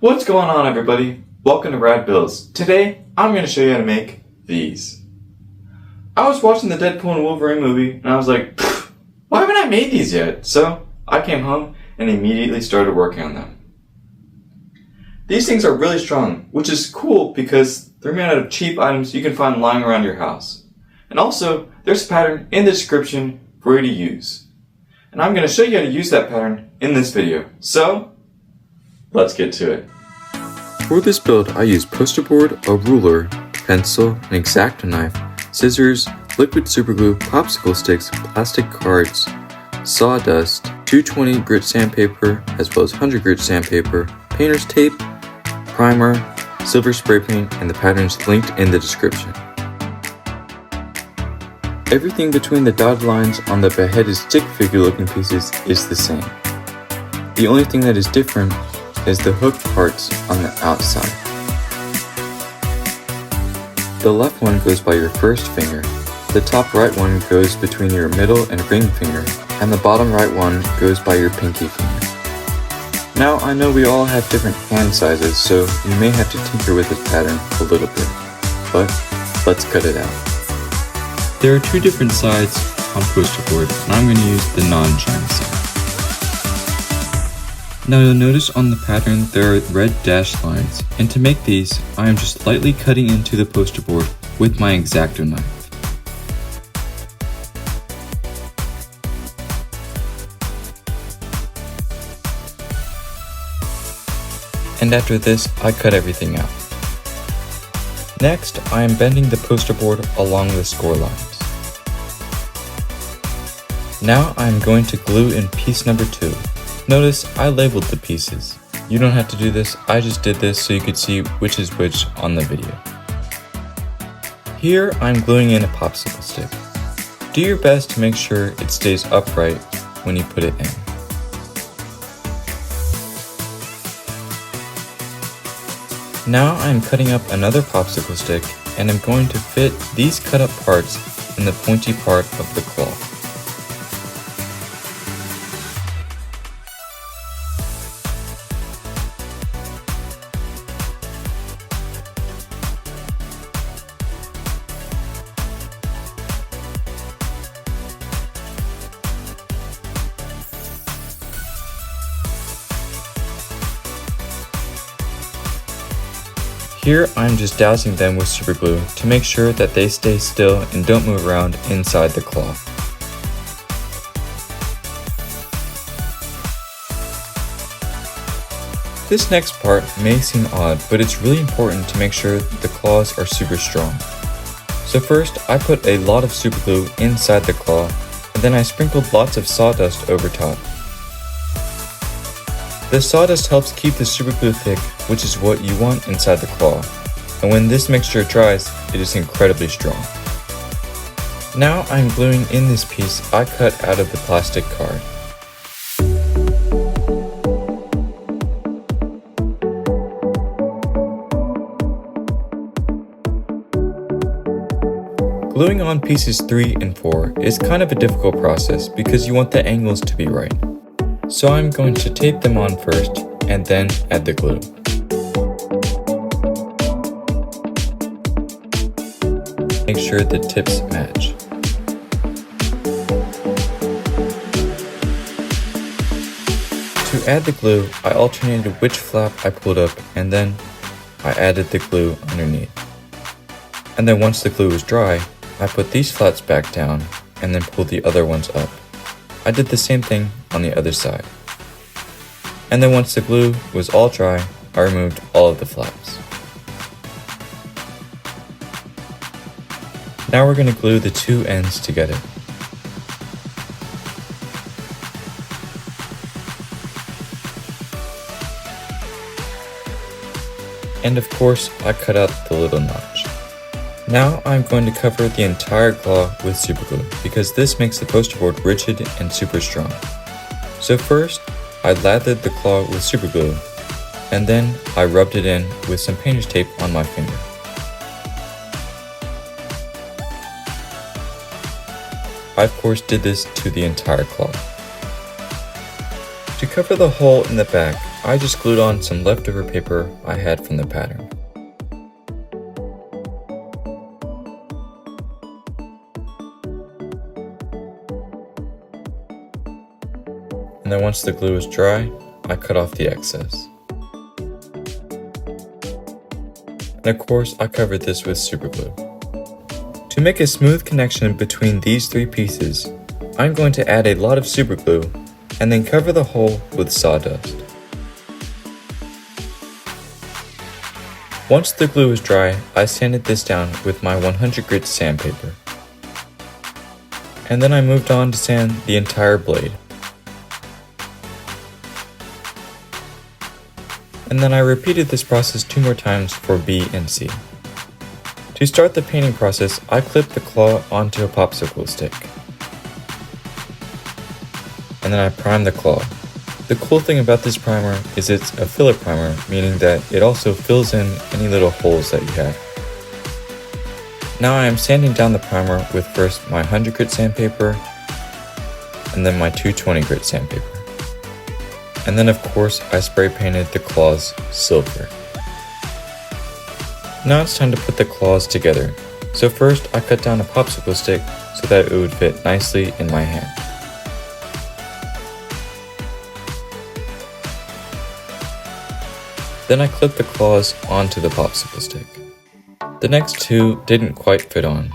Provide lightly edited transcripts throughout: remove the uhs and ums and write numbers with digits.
What's going on, everybody? Welcome to Rad Bills. Today, I'm going to show you how to make these. I was watching the Deadpool and Wolverine movie, and I was like, why haven't I made these yet? So, I came home and immediately started working on them. These things are really strong, which is cool because they're made out of cheap items you can find lying around your house. And also, there's a pattern in the description for you to use. And I'm going to show you how to use that pattern in this video. So, let's get to it. For this build, I used posterboard, a ruler, pencil, an x-acto knife, scissors, liquid superglue, popsicle sticks, plastic cards, sawdust, 220 grit sandpaper, as well as 100 grit sandpaper, painter's tape, primer, silver spray paint, and the patterns linked in the description. Everything between the dotted lines on the beheaded stick figure looking pieces is the same. The only thing that is different is the hook parts on the outside. The left one goes by your first finger, the top right one goes between your middle and ring finger, and the bottom right one goes by your pinky finger. Now I know we all have different hand sizes, so you may have to tinker with this pattern a little bit, but let's cut it out. There are two different sides on posterboard, and I'm going to use the non-shiny side. Now you'll notice on the pattern there are red dashed lines, and to make these, I am just lightly cutting into the posterboard with my x-acto knife. And after this, I cut everything out. Next, I am bending the posterboard along the score lines. Now I am going to glue in piece number 2. Notice I labeled the pieces. You don't have to do this, I just did this so you could see which is which on the video. Here I'm gluing in a popsicle stick. Do your best to make sure it stays upright when you put it in. Now I'm cutting up another popsicle stick and I'm going to fit these cut up parts in the pointy part of the claw. Here I'm just dousing them with super glue to make sure that they stay still and don't move around inside the claw. This next part may seem odd, but it's really important to make sure the claws are super strong. So first I put a lot of super glue inside the claw, and then I sprinkled lots of sawdust over top. The sawdust helps keep the super glue thick, which is what you want inside the claw, and when this mixture dries, it is incredibly strong. Now I'm gluing in this piece I cut out of the plastic card. Gluing on pieces 3 and 4 is kind of a difficult process because you want the angles to be right. So I'm going to tape them on first, and then add the glue. Make sure the tips match. To add the glue, I alternated which flap I pulled up, and then I added the glue underneath. And then once the glue was dry, I put these flaps back down, and then pulled the other ones up. I did the same thing on the other side. And then once the glue was all dry, I removed all of the flaps. Now we're going to glue the two ends together. And of course, I cut out the little notch. Now I'm going to cover the entire claw with super glue because this makes the posterboard rigid and super strong. So first, I lathered the claw with super glue, and then I rubbed it in with some painter's tape on my finger. I of course did this to the entire claw. To cover the hole in the back, I just glued on some leftover paper I had from the pattern. And then once the glue is dry, I cut off the excess. And of course, I covered this with super glue. To make a smooth connection between these three pieces, I'm going to add a lot of super glue and then cover the hole with sawdust. Once the glue is dry, I sanded this down with my 100 grit sandpaper. And then I moved on to sand the entire blade. And then I repeated this process 2 more times for B and C. To start the painting process, I clipped the claw onto a popsicle stick. And then I primed the claw. The cool thing about this primer is it's a filler primer, meaning that it also fills in any little holes that you have. Now I am sanding down the primer with first my 100 grit sandpaper and then my 220 grit sandpaper. And then of course I spray painted the claws silver. Now it's time to put the claws together. So first I cut down a popsicle stick so that it would fit nicely in my hand. Then I clipped the claws onto the popsicle stick. The next 2 didn't quite fit on.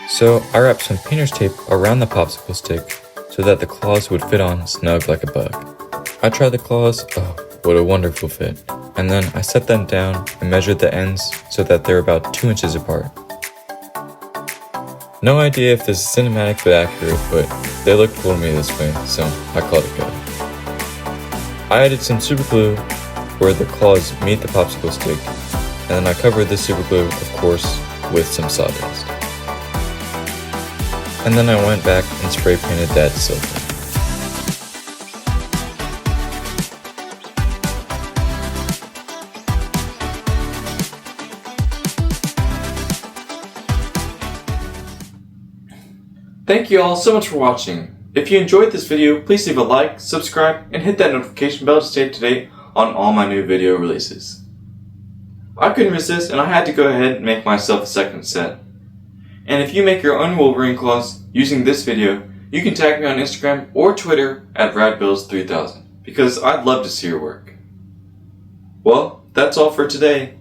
So I wrapped some painter's tape around the popsicle stick so that the claws would fit on snug like a bug. I tried the claws, oh, what a wonderful fit. And then I set them down and measured the ends so that they're about 2 inches apart. No idea if this is cinematic but accurate, but they looked cool to me this way, so I called it good. I added some super glue where the claws meet the popsicle stick, and then I covered the super glue, of course, with some sawdust. And then I went back and spray painted that silver. Thank you all so much for watching. If you enjoyed this video, please leave a like, subscribe, and hit that notification bell to stay up to date on all my new video releases. I couldn't resist and I had to go ahead and make myself a second set. And if you make your own Wolverine Claws using this video, you can tag me on Instagram or Twitter at radbills3000 because I'd love to see your work. Well, that's all for today.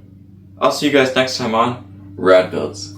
I'll see you guys next time on Rad Builds.